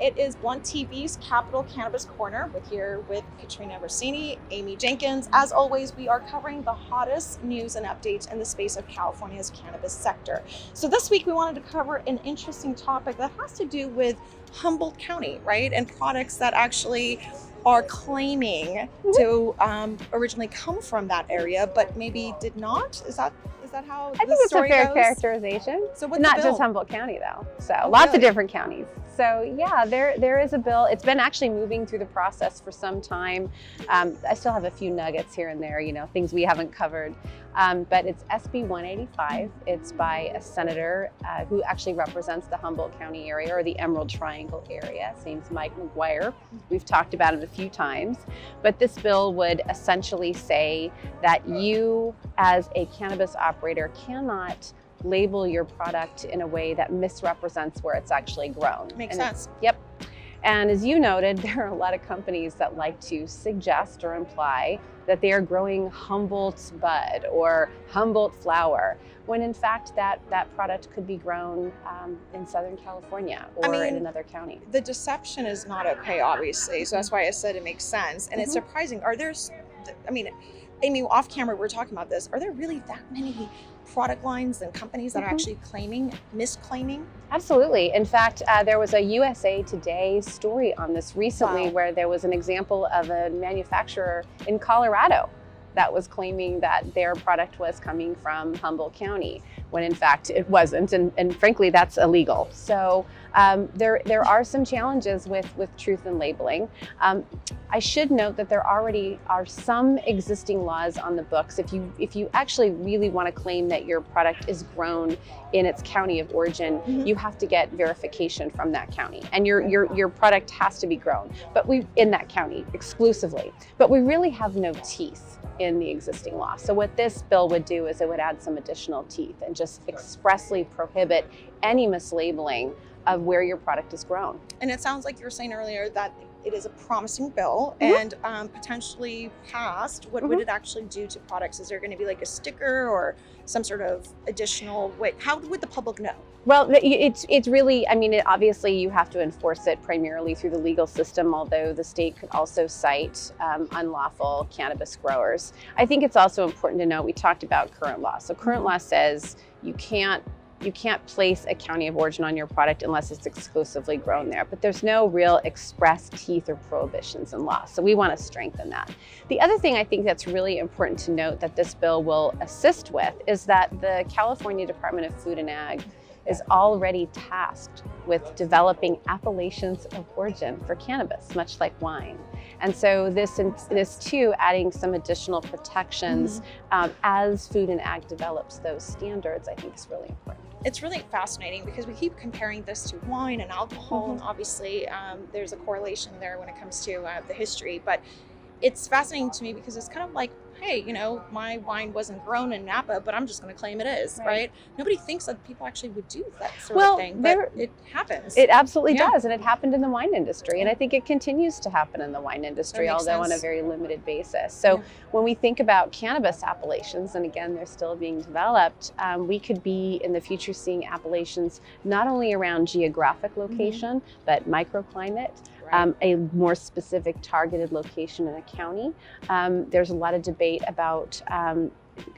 It is BlunTv's Capital Cannabis Corner with Katrina Rossini, Amy Jenkins. As always, we are covering the hottest news and updates in the space of California's cannabis sector. So this week we wanted to cover an interesting topic that has to do with Humboldt County, right? And products that actually are claiming to originally come from that area, but maybe did not. Is that how I think the it's a story fair goes? characterization. So what's not the bill? just Humboldt County though. So Oh, lots really? of different counties. So yeah, there is a bill. It's been actually moving through the process for some time. I still have a few nuggets here and there, things we haven't covered. But it's SB 185. It's by a senator who actually represents the Humboldt County area or the Emerald Triangle area. His name's Mike McGuire. We've talked about it a few times. But this bill would essentially say that you, as a cannabis operator, cannot label your product in a way that misrepresents where it's actually grown. Makes sense. Yep. And as you noted, there are a lot of companies that like to suggest or imply that they are growing Humboldt bud or Humboldt flower, when in fact that product could be grown in Southern California or in another county. The deception is not okay, obviously. So that's why I said it makes sense. And it's surprising. Amy, off camera, we're talking about this. Are there really that many product lines and companies that are actually misclaiming? Absolutely. In fact, there was a USA Today story on this recently where there was an example of a manufacturer in Colorado that was claiming that their product was coming from Humboldt County, when in fact it wasn't, and frankly that's illegal. So there are some challenges with truth in labeling. I should note that there already are some existing laws on the books. If you actually really want to claim that your product is grown in its county of origin, you have to get verification from that county, and your product has to be grown, but in that county exclusively. But we really have no teeth in the existing law. So what this bill would do is it would add some additional teeth and just expressly prohibit any mislabeling of where your product is grown. And it sounds like you were saying earlier that it is a promising bill and potentially passed. What would it actually do to products? Is there going to be like a sticker or some sort of additional way? How would the public know? Well, it's really, obviously you have to enforce it primarily through the legal system, although the state could also cite unlawful cannabis growers. I think it's also important to know, we talked about current law. So current law says you can't place a county of origin on your product unless it's exclusively grown there, but there's no real express teeth or prohibitions in law. So we want to strengthen that. The other thing I think that's really important to note that this bill will assist with is that the California Department of Food and Ag is already tasked with developing appellations of origin for cannabis, much like wine. And so this too, adding some additional protections as Food and Ag develops those standards, I think is really important. It's really fascinating because we keep comparing this to wine and alcohol, and obviously there's a correlation there when it comes to the history, but it's fascinating to me because it's kind of like, hey, my wine wasn't grown in Napa, but I'm just going to claim it is, right? Nobody thinks that people actually would do that sort of thing, but it happens. It absolutely does, and it happened in the wine industry, and I think it continues to happen in the wine industry, although on a very limited basis. So when we think about cannabis appellations, and again, they're still being developed, we could be in the future seeing appellations not only around geographic location, but microclimate, a more specific targeted location in a county. There's a lot of debate about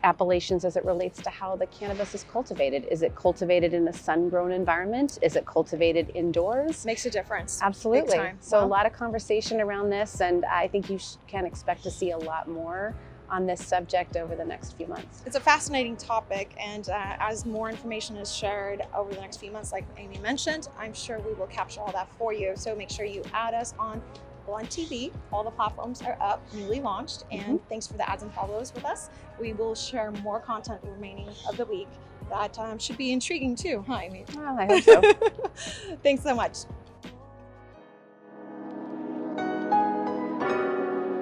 appellations as it relates to how the cannabis is cultivated. Is it cultivated in a sun-grown environment? Is it cultivated indoors? Makes a difference. Absolutely. Big time. So a lot of conversation around this, and I think you can expect to see a lot more on this subject over the next few months. It's a fascinating topic, and as more information is shared over the next few months, like Amy mentioned, I'm sure we will capture all that for you. So make sure you add us on BlunTV. All the platforms are up, newly launched, and thanks for the ads and follows with us. We will share more content remaining of the week that should be intriguing too, huh, Amy? Well, I hope so. Thanks so much.